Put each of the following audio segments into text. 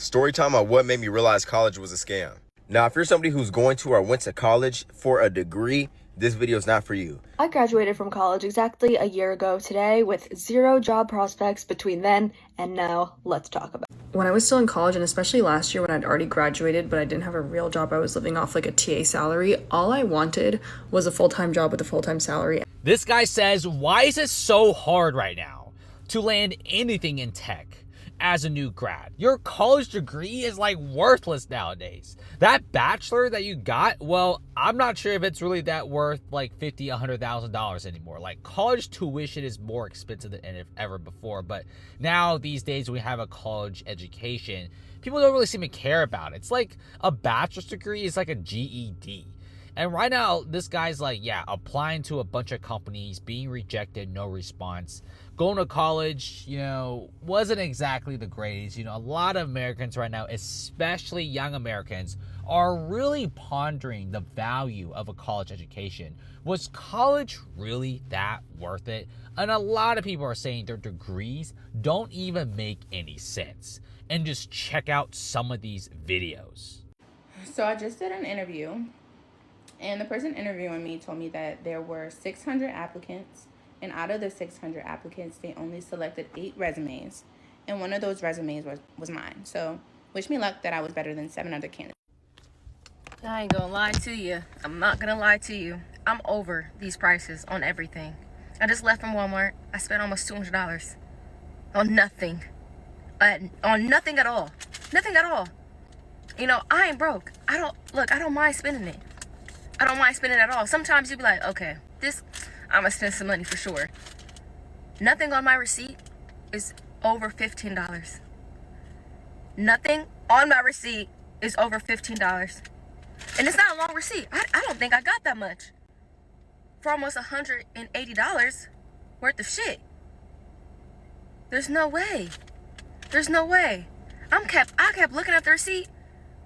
Story time on what made me realize college was a scam. Now, if you're somebody who's going to or went to college for a degree, this video is not for you. I graduated from college exactly a year ago today with 0 job prospects between then and now. Let's talk about it. When I was still in college, and especially last year when I'd already graduated, but I didn't have a real job, I was living off like a TA salary. All I wanted was a full-time job with a full-time salary. This guy says, why is it so hard right now to land anything in tech as a new grad? Your college degree is like worthless nowadays. That bachelor that you got, well, I'm not sure if it's really that worth like $50,000, $100,000 anymore. Like, college tuition is more expensive than ever before, but now these days we have a college education. People don't really seem to care about it. It's like a bachelor's degree is like a GED. And right now, this guy's like, yeah, applying to a bunch of companies, being rejected, no response. Going to college, wasn't exactly the greatest. A lot of Americans right now, especially young Americans, are really pondering the value of a college education. Was college really that worth it? And a lot of people are saying their degrees don't even make any sense. And just check out some of these videos. So I just did an interview. And the person interviewing me told me that there were 600 applicants. And out of the 600 applicants, they only selected 8 resumes. And one of those resumes was mine. So wish me luck that I was better than 7 other candidates. I ain't gonna lie to you. I'm not gonna lie to you. I'm over these prices on everything. I just left from Walmart. I spent almost $200 on nothing. On nothing at all. Nothing at all. I ain't broke. I don't mind spending it. I don't mind spending it at all. Sometimes you be like, okay, I'm gonna spend some money for sure. Nothing on my receipt is over $15. Nothing on my receipt is over $15. And it's not a long receipt. I don't think I got that much for almost $180 worth of shit. There's no way. There's no way. I kept looking at the receipt,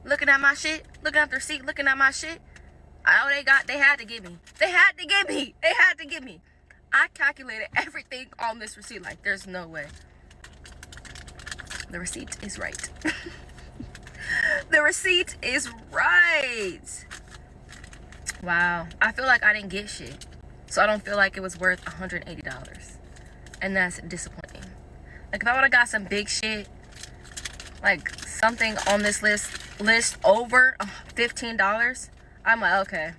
looking at my shit, looking at the receipt, looking at my shit. All they had to give me. They had to give me. I calculated everything on this receipt. Like, there's no way. The receipt is right. The receipt is right. Wow. I feel like I didn't get shit. So I don't feel like it was worth $180. And that's disappointing. Like, if I would have got some big shit, like something on this list over $15, I'm like, okay.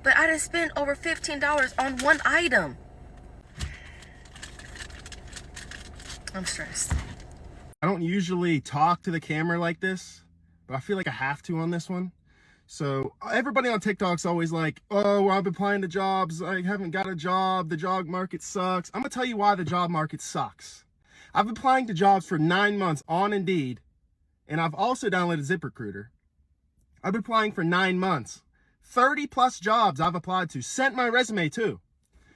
But I didn't spend over $15 on one item. I'm stressed. I don't usually talk to the camera like this, but I feel like I have to on this one. So everybody on TikTok's always like, oh, I've been applying to jobs. I haven't got a job. The job market sucks. I'm going to tell you why the job market sucks. I've been applying to jobs for 9 months on Indeed, and I've also downloaded ZipRecruiter. I've been applying for 9 months. 30 plus jobs I've applied to. Sent my resume too.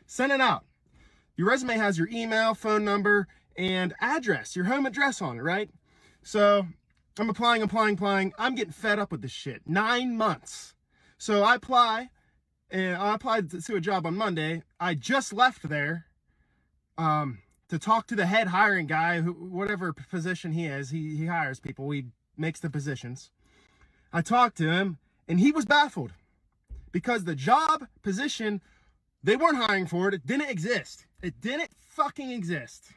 Sent it out. Your resume has your email, phone number, and address, your home address on it, right? So I'm applying. I'm getting fed up with this shit. 9 months. So I apply, and I applied to a job on Monday. I just left there to talk to the head hiring guy, whatever position he is. He hires people. He makes the positions. I talked to him, and he was baffled because the job position, they weren't hiring for it. It didn't exist. It didn't fucking exist.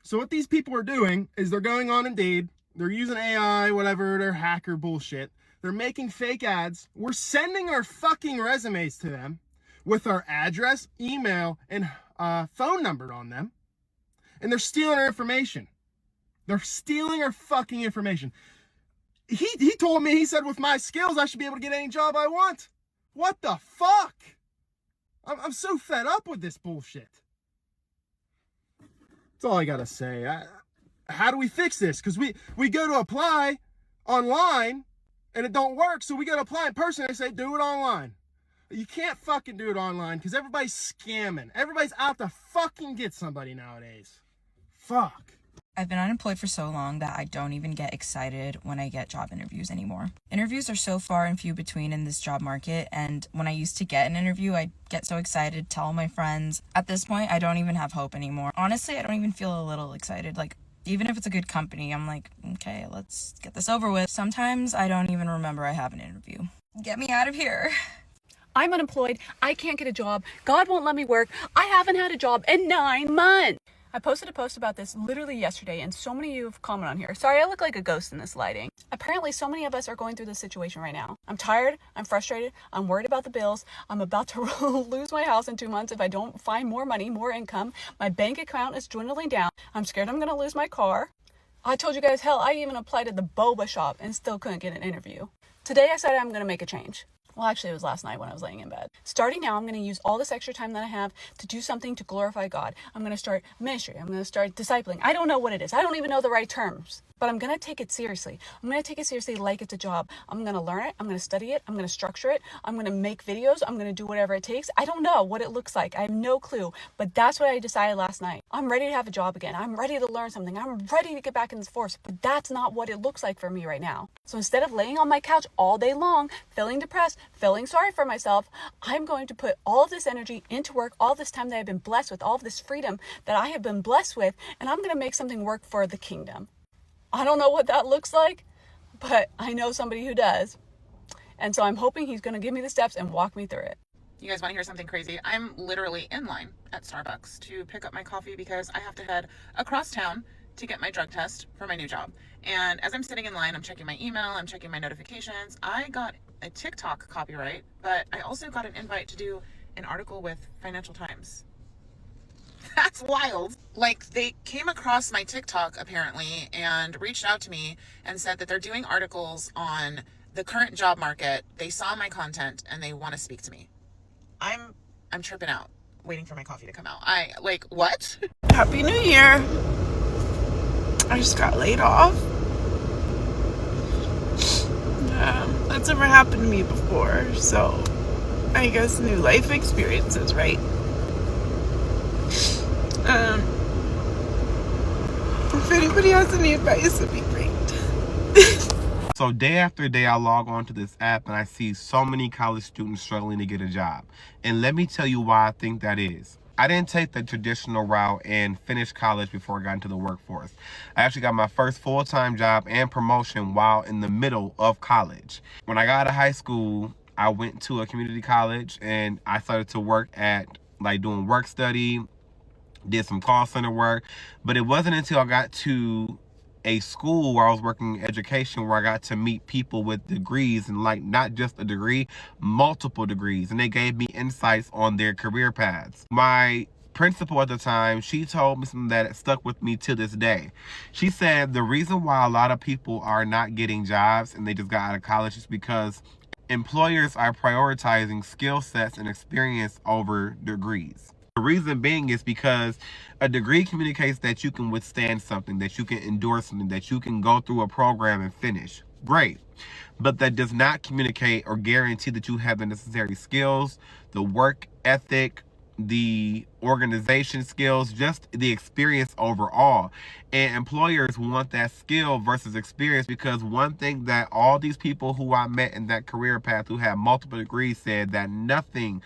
So what these people are doing is they're going on Indeed. They're using AI, whatever, their hacker bullshit. They're making fake ads. We're sending our fucking resumes to them with our address, email, and phone number on them. And they're stealing our information. They're stealing our fucking information. He told me, he said, with my skills, I should be able to get any job I want. What the fuck? I'm so fed up with this bullshit. That's all I gotta say. How do we fix this? Because we go to apply online and it don't work, so we go to apply in person and they say, do it online. You can't fucking do it online because everybody's scamming. Everybody's out to fucking get somebody nowadays. Fuck. I've been unemployed for so long that I don't even get excited when I get job interviews anymore. Interviews are so far and few between in this job market, and when I used to get an interview, I'd get so excited, tell my friends. At this point, I don't even have hope anymore. Honestly, I don't even feel a little excited. Like, Even if it's a good company, I'm like, okay, let's get this over with. Sometimes I don't even remember I have an interview. Get me out of here. I'm unemployed. I can't get a job. God won't let me work. I haven't had a job in 9 months. I posted a post about this literally yesterday, and so many of you have commented on here. Sorry, I look like a ghost in this lighting. Apparently, so many of us are going through this situation right now. I'm tired. I'm frustrated. I'm worried about the bills. I'm about to lose my house in 2 months if I don't find more money, more income. My bank account is dwindling down. I'm scared I'm going to lose my car. I told you guys, hell, I even applied at the boba shop and still couldn't get an interview. Today, I said I'm going to make a change. Well, actually, it was last night when I was laying in bed. Starting now, I'm going to use all this extra time that I have to do something to glorify God. I'm going to start ministry. I'm going to start discipling. I don't know what it is. I don't even know the right terms. But I'm going to take it seriously. I'm going to take it seriously like it's a job. I'm going to learn it. I'm going to study it. I'm going to structure it. I'm going to make videos. I'm going to do whatever it takes. I don't know what it looks like. I have no clue. But that's what I decided last night. I'm ready to have a job again. I'm ready to learn something. I'm ready to get back in this force. But that's not what it looks like for me right now. So instead of laying on my couch all day long, feeling depressed, feeling sorry for myself, I'm going to put all of this energy into work, all this time that I've been blessed with, all of this freedom that I have been blessed with, and I'm going to make something work for the kingdom. I don't know what that looks like, but I know somebody who does. And so I'm hoping he's going to give me the steps and walk me through it. You guys want to hear something crazy? I'm literally in line at Starbucks to pick up my coffee because I have to head across town to get my drug test for my new job. And as I'm sitting in line, I'm checking my email, I'm checking my notifications. I got a TikTok copyright, but I also got an invite to do an article with Financial Times. That's wild. Like, they came across my TikTok apparently and reached out to me and said that they're doing articles on the current job market. They saw my content and they want to speak to me. I'm tripping out, waiting for my coffee to come out. What? Happy New Year. I just got laid off. That's never happened to me before, so I guess new life experiences, right? If anybody has any advice, it'd be great. So day after day, I log on to this app and I see so many college students struggling to get a job. And let me tell you why I think that is. I didn't take the traditional route and finish college before I got into the workforce. I actually got my first full-time job and promotion while in the middle of college. When I got out of high school, I went to a community college and I started to work at doing work study, did some call center work, but it wasn't until I got to a school where I was working in education where I got to meet people with degrees and not just a degree, multiple degrees, and they gave me insights on their career paths. My principal at the time, she told me something that stuck with me to this day. She said the reason why a lot of people are not getting jobs and they just got out of college is because employers are prioritizing skill sets and experience over degrees. The reason being is because a degree communicates that you can withstand something, that you can endure something, that you can go through a program and finish. Great. But that does not communicate or guarantee that you have the necessary skills, the work ethic, the organization skills, just the experience overall. And employers want that skill versus experience, because one thing that all these people who I met in that career path who have multiple degrees said, that nothing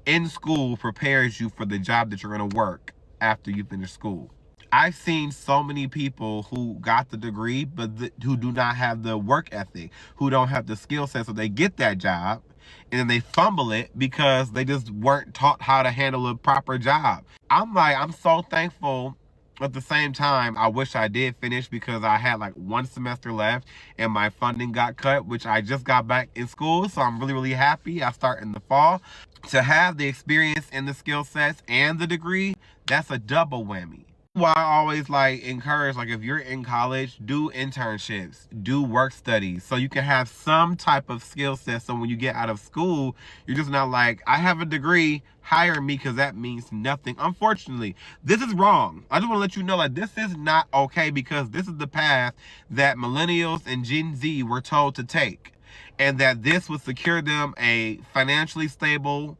in school prepares you for the job that you're going to work after you finish school. I've seen so many people who got the degree but who do not have the work ethic, who don't have the skill set, so they get that job and then they fumble it because they just weren't taught how to handle a proper job. I'm so thankful. At the same time, I wish I did finish because I had 1 semester left and my funding got cut, which I just got back in school. So I'm really, really happy. I start in the fall. To have the experience and the skill sets and the degree, that's a double whammy. Why I always encourage, if you're in college, do internships, do work studies, so you can have some type of skill set. So when you get out of school, you're just not I have a degree, hire me, because that means nothing. Unfortunately, this is wrong. I just want to let you know this is not okay, because this is the path that millennials and Gen Z were told to take, and that this would secure them a financially stable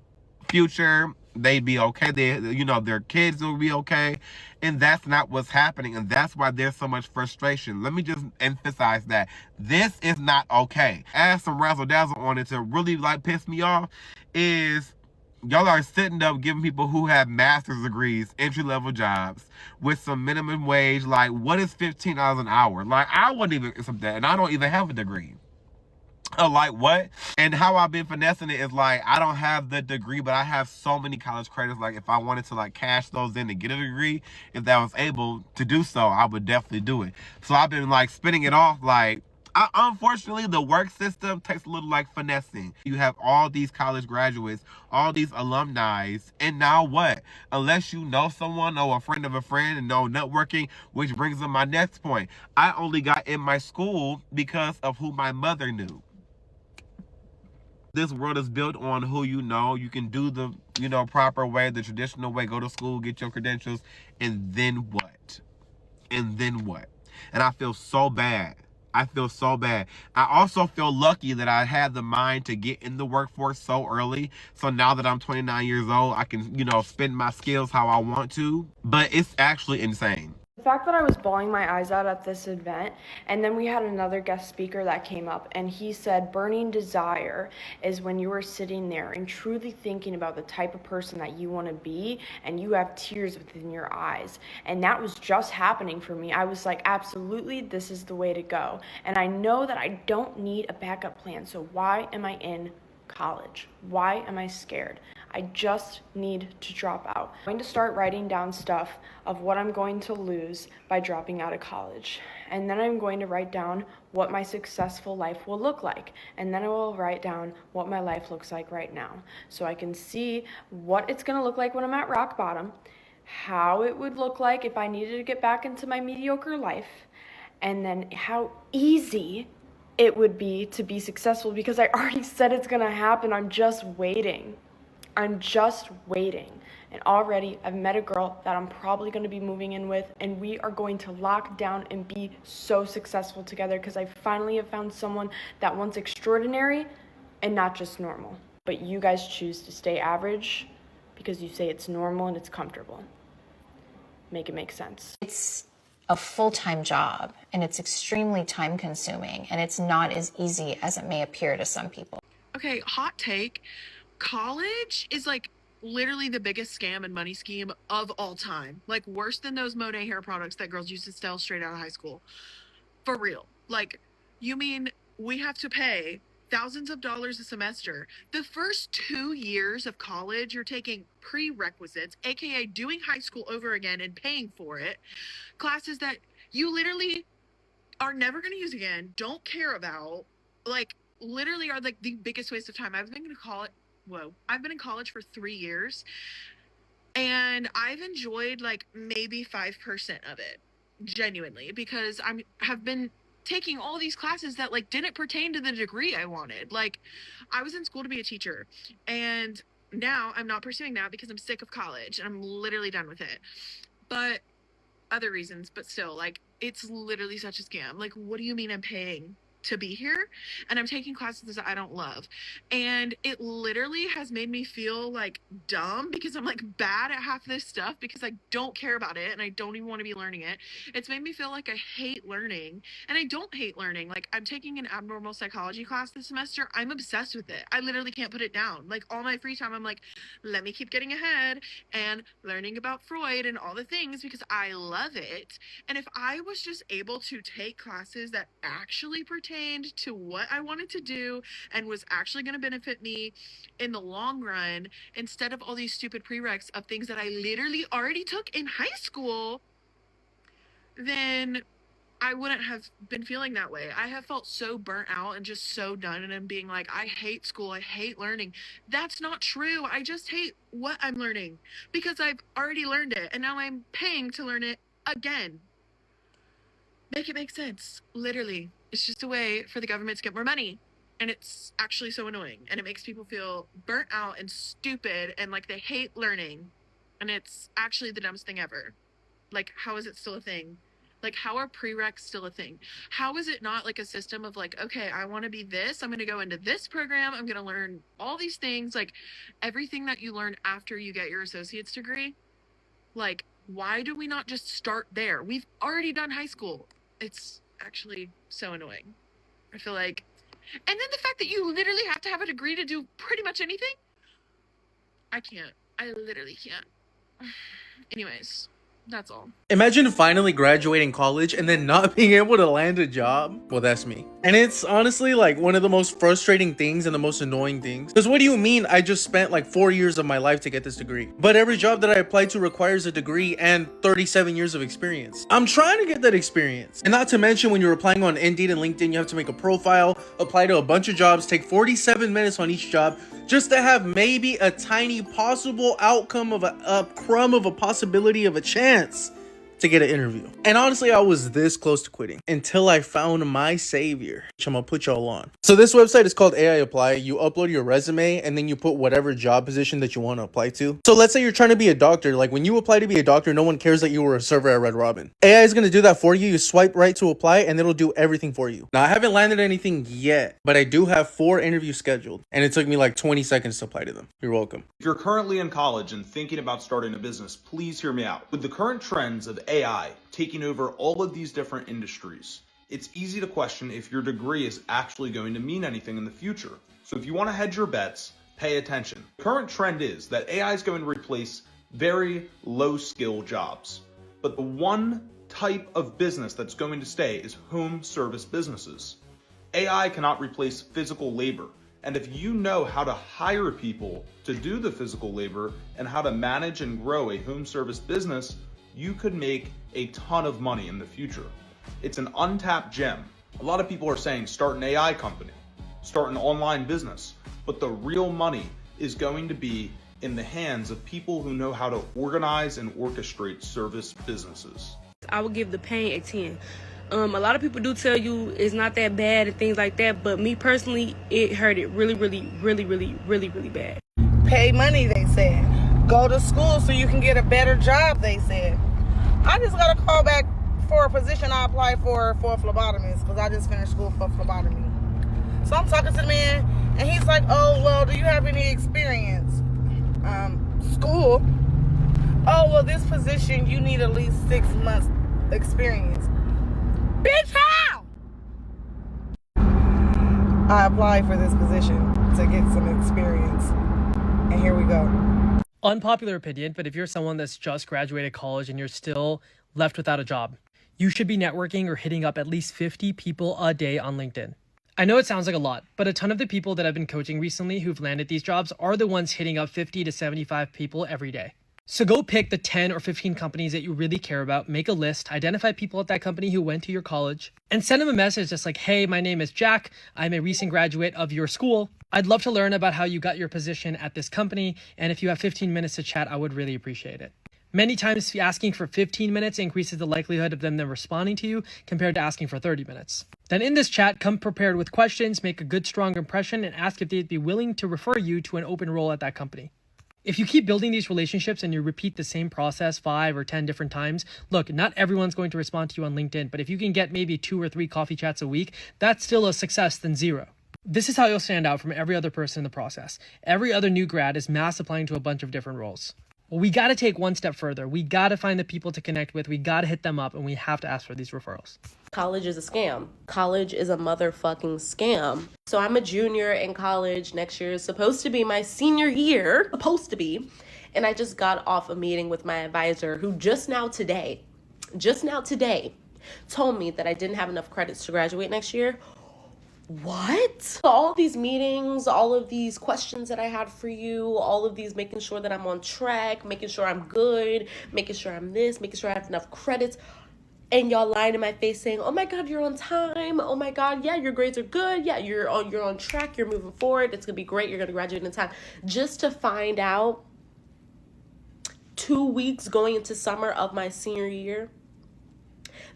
future. They'd be okay. Their kids will be okay. And that's not what's happening. And that's why there's so much frustration. Let me just emphasize that. This is not okay. Add some razzle dazzle on it to really piss me off is Y'all are sitting up giving people who have master's degrees entry-level jobs with some minimum wage. Like, what is $15 an hour? Like, I wouldn't even accept that, and I don't even have a degree. Like, what? And how I've been finessing it is, like, I don't have the degree, but I have so many college credits. Like, if I wanted to, like, cash those in to get a degree, if that was able to do so, I would definitely do it. So I've been, like, spinning it off, like, unfortunately, the work system takes a little, like, finessing. You have all these college graduates, all these alumni, and now what? Unless you know someone or a friend of a friend and know networking, which brings up my next point. I only got in my school because of who my mother knew. This world is built on who you know. You can do the, proper way, the traditional way, go to school, get your credentials, and then what? And then what? And I feel so bad. I feel so bad. I also feel lucky that I had the mind to get in the workforce so early. So now that I'm 29 years old, I can, spend my skills how I want to. But it's actually insane. The fact that I was bawling my eyes out at this event, and then we had another guest speaker that came up, and he said burning desire is when you are sitting there and truly thinking about the type of person that you want to be, and you have tears within your eyes. And that was just happening for me. I was like, absolutely, this is the way to go. And I know that I don't need a backup plan, so why am I in college? Why am I scared? I just need to drop out. I'm going to start writing down stuff of what I'm going to lose by dropping out of college. And then I'm going to write down what my successful life will look like. And then I will write down what my life looks like right now. So I can see what it's going to look like when I'm at rock bottom, how it would look like if I needed to get back into my mediocre life, and then how easy it would be to be successful, because I already said it's going to happen. I'm just waiting. I'm just waiting. And already I've met a girl that I'm probably going to be moving in with, and we are going to lock down and be so successful together, because I finally have found someone that wants extraordinary and not just normal. But you guys choose to stay average because you say it's normal and it's comfortable. Make it make sense. It's a full-time job, and it's extremely time-consuming, and it's not as easy as it may appear to some people. Okay, hot take. College is like literally the biggest scam and money scheme of all time. Like worse than those Monet hair products that girls used to sell straight out of high school. For real. Like, you mean we have to pay thousands of dollars a semester? The first 2 years of college, you're taking prerequisites, aka doing high school over again and paying for it. Classes that you literally are never going to use again, don't care about, like literally are like the biggest waste of time. I've been in college for 3 years, and I've enjoyed like maybe 5% of it, genuinely, because have been taking all these classes that like didn't pertain to the degree I wanted. Like, I was in school to be a teacher, and now I'm not pursuing that because I'm sick of college and I'm literally done with it. But other reasons, but still, like, it's literally such a scam. Like, what do you mean I'm paying to be here and I'm taking classes that I don't love? And it literally has made me feel like dumb, because I'm like bad at half this stuff because I don't care about it and I don't even want to be learning it. It's made me feel like I hate learning, and I don't hate learning. Like, I'm taking an abnormal psychology class this semester. I'm obsessed with it. I literally can't put it down. Like, all my free time I'm like, let me keep getting ahead and learning about Freud and all the things, because I love it. And if I was just able to take classes that actually pertain to what I wanted to do and was actually going to benefit me in the long run, instead of all these stupid prereqs of things that I literally already took in high school, then I wouldn't have been feeling that way. I have felt so burnt out and just so done, and I'm being like, I hate school, I hate learning. That's not true. I just hate what I'm learning because I've already learned it, and now I'm paying to learn it again. Make it make sense. Literally. It's just a way for the government to get more money. And it's actually so annoying. And it makes people feel burnt out and stupid and like they hate learning. And it's actually the dumbest thing ever. Like, how is it still a thing? Like, how are prereqs still a thing? How is it not like a system of like, okay, I want to be this, I'm going to go into this program, I'm going to learn all these things, like everything that you learn after you get your associate's degree. Like, why do we not just start there? We've already done high school. It's actually so annoying. I feel like, and then the fact that you literally have to have a degree to do pretty much anything. I can't. I literally can't. Anyways, that's all. Imagine finally graduating college and then not being able to land a job. Well, that's me. And it's honestly like one of the most frustrating things and the most annoying things. Because what do you mean I just spent like 4 years of my life to get this degree? But every job that I apply to requires a degree and 37 years of experience. I'm trying to get that experience. And not to mention when you're applying on Indeed and LinkedIn, you have to make a profile, apply to a bunch of jobs, take 47 minutes on each job just to have maybe a tiny possible outcome of a crumb of a possibility of a chance to get an interview. And honestly, I was this close to quitting until I found my savior, which I'm gonna put y'all on. So this website is called AI Apply. You upload your resume and then you put whatever job position that you want to apply to. So let's say you're trying to be a doctor. Like when you apply to be a doctor, no one cares that you were a server at Red Robin. AI is gonna do that for you. You swipe right to apply and it'll do everything for you. Now I haven't landed anything yet, but I do have 4 interviews scheduled and it took me like 20 seconds to apply to them. You're welcome. If you're currently in college and thinking about starting a business, please hear me out. With the current trends of AI taking over all of these different industries, it's easy to question if your degree is actually going to mean anything in the future. So if you want to hedge your bets, pay attention. The current trend is that AI is going to replace very low skill jobs. But the one type of business that's going to stay is home service businesses. AI cannot replace physical labor. And if you know how to hire people to do the physical labor and how to manage and grow a home service business, you could make a ton of money in the future. It's an untapped gem. A lot of people are saying start an AI company, start an online business, but the real money is going to be in the hands of people who know how to organize and orchestrate service businesses. I would give the pain a 10. A lot of people do tell you it's not that bad and things like that, but me personally, it hurt it really bad. Pay money, they said. Go to school so you can get a better job, they said. I just got a call back for a position I applied for a phlebotomist because I just finished school for phlebotomy. So I'm talking to the man, and he's like, oh, well, do you have any experience? School? Oh, well, this position, you need at least 6 months experience. Bitch, how? I applied for this position to get some experience, and here we go. Unpopular opinion, but if you're someone that's just graduated college and you're still left without a job, you should be networking or hitting up at least 50 people a day on LinkedIn. I know it sounds like a lot, but a ton of the people that I've been coaching recently who've landed these jobs are the ones hitting up 50 to 75 people every day. So go pick the 10 or 15 companies that you really care about, make a list, identify people at that company who went to your college, and send them a message just like, hey, my name is Jack. I'm a recent graduate of your school. I'd love to learn about how you got your position at this company, and if you have 15 minutes to chat, I would really appreciate it. Many times asking for 15 minutes increases the likelihood of them responding to you compared to asking for 30 minutes. Then in this chat, come prepared with questions, make a good, strong impression, and ask if they'd be willing to refer you to an open role at that company. If you keep building these relationships and you repeat the same process 5 or 10 different times, look, not everyone's going to respond to you on LinkedIn, but if you can get maybe 2 or 3 coffee chats a week, that's still a success than 0. This is how you'll stand out from every other person in the process. Every other new grad is mass applying to a bunch of different roles. Well, we got to take one step further. We got to find the people to connect with. We got to hit them up, and we have to ask for these referrals. College is a scam. College is a motherfucking scam. So I'm a junior in college. Next year is supposed to be my senior year. Supposed to be. And I just got off a meeting with my advisor who just now today, told me that I didn't have enough credits to graduate next year. What? All of these meetings, all of these questions that I had for you, all of these making sure that I'm on track, making sure I'm good, making sure I'm this, making sure I have enough credits, and y'all lying in my face saying, oh my God, you're on time. Oh my God, yeah, your grades are good. Yeah, you're on track. You're moving forward. It's gonna be great. You're gonna graduate in time. Just to find out 2 weeks going into summer of my senior year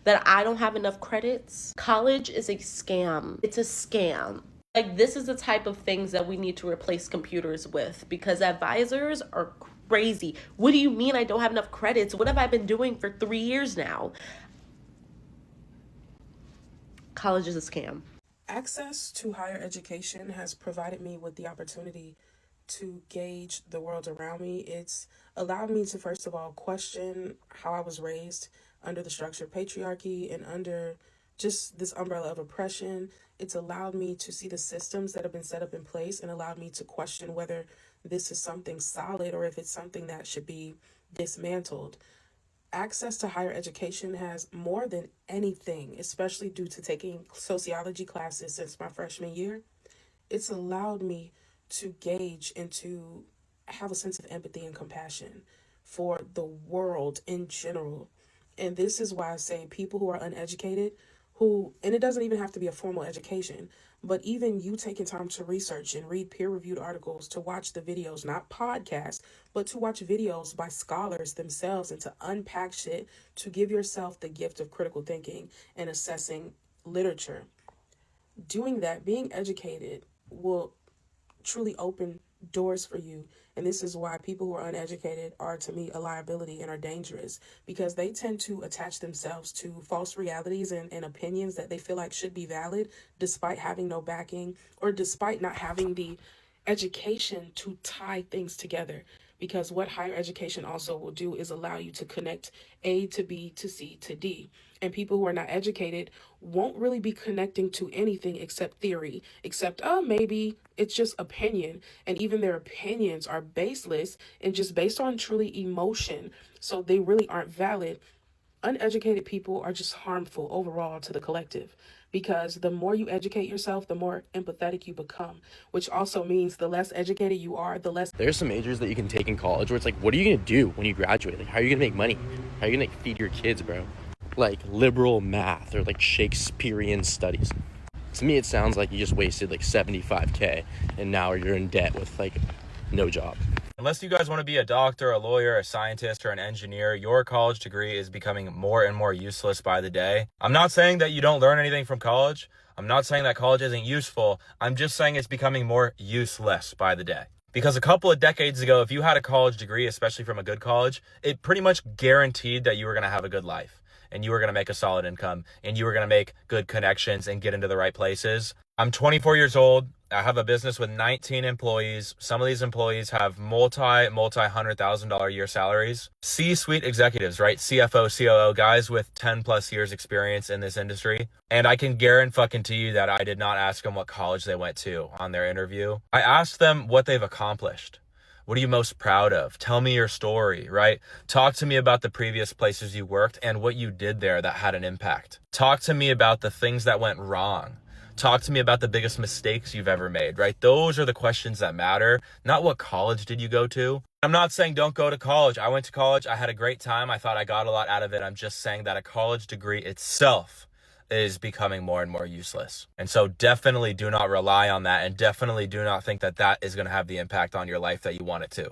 that I don't have enough credits. College is a scam. It's a scam. Like, this is the type of things that we need to replace computers with, because advisors are crazy. What do you mean I don't have enough credits? What have I been doing for 3 years now? College is a scam. Access to higher education has provided me with the opportunity to gauge the world around me. It's allowed me to, first of all, question how I was raised under the structure of patriarchy and under just this umbrella of oppression. It's allowed me to see the systems that have been set up in place and allowed me to question whether this is something solid or if it's something that should be dismantled. Access to higher education has more than anything, especially due to taking sociology classes since my freshman year. It's allowed me to gauge and to have a sense of empathy and compassion for the world in general. And this is why I say people who are uneducated, and it doesn't even have to be a formal education, but even you taking time to research and read peer-reviewed articles, to watch the videos, not podcasts, but to watch videos by scholars themselves and to unpack shit, to give yourself the gift of critical thinking and assessing literature. Doing that, being educated, will truly open doors for you. And this is why people who are uneducated are, to me, a liability and are dangerous, because they tend to attach themselves to false realities and opinions that they feel like should be valid despite having no backing or despite not having the education to tie things together. Because what higher education also will do is allow you to connect A to B to C to D. And people who are not educated won't really be connecting to anything except theory, except, maybe it's just opinion. And even their opinions are baseless and just based on truly emotion. So they really aren't valid. Uneducated people are just harmful overall to the collective, because the more you educate yourself, the more empathetic you become, which also means the less educated you are, the less. There's some majors that you can take in college where it's like, what are you gonna do when you graduate? Like, how are you gonna make money? How are you gonna feed your kids, bro? Like liberal math or like Shakespearean studies. To me, it sounds like you just wasted like $75K and now you're in debt with like no job. Unless you guys want to be a doctor, a lawyer, a scientist, or an engineer, your college degree is becoming more and more useless by the day. I'm not saying that you don't learn anything from college. I'm not saying that college isn't useful. I'm just saying it's becoming more useless by the day. Because a couple of decades ago, if you had a college degree, especially from a good college, it pretty much guaranteed that you were going to have a good life and you were going to make a solid income and you were going to make good connections and get into the right places. I'm 24 years old. I have a business with 19 employees. Some of these employees have multi-$100,000 a year salaries. C-suite executives, right? CFO, COO, guys with 10 plus years experience in this industry. And I can guarantee you that I did not ask them what college they went to on their interview. I asked them what they've accomplished. What are you most proud of? Tell me your story, right? Talk to me about the previous places you worked and what you did there that had an impact. Talk to me about the things that went wrong. Talk to me about the biggest mistakes you've ever made, right? Those are the questions that matter, not what college did you go to. I'm not saying don't go to college. I went to college. I had a great time. I thought I got a lot out of it. I'm just saying that a college degree itself is becoming more and more useless. And so definitely do not rely on that, and definitely do not think that that is going to have the impact on your life that you want it to.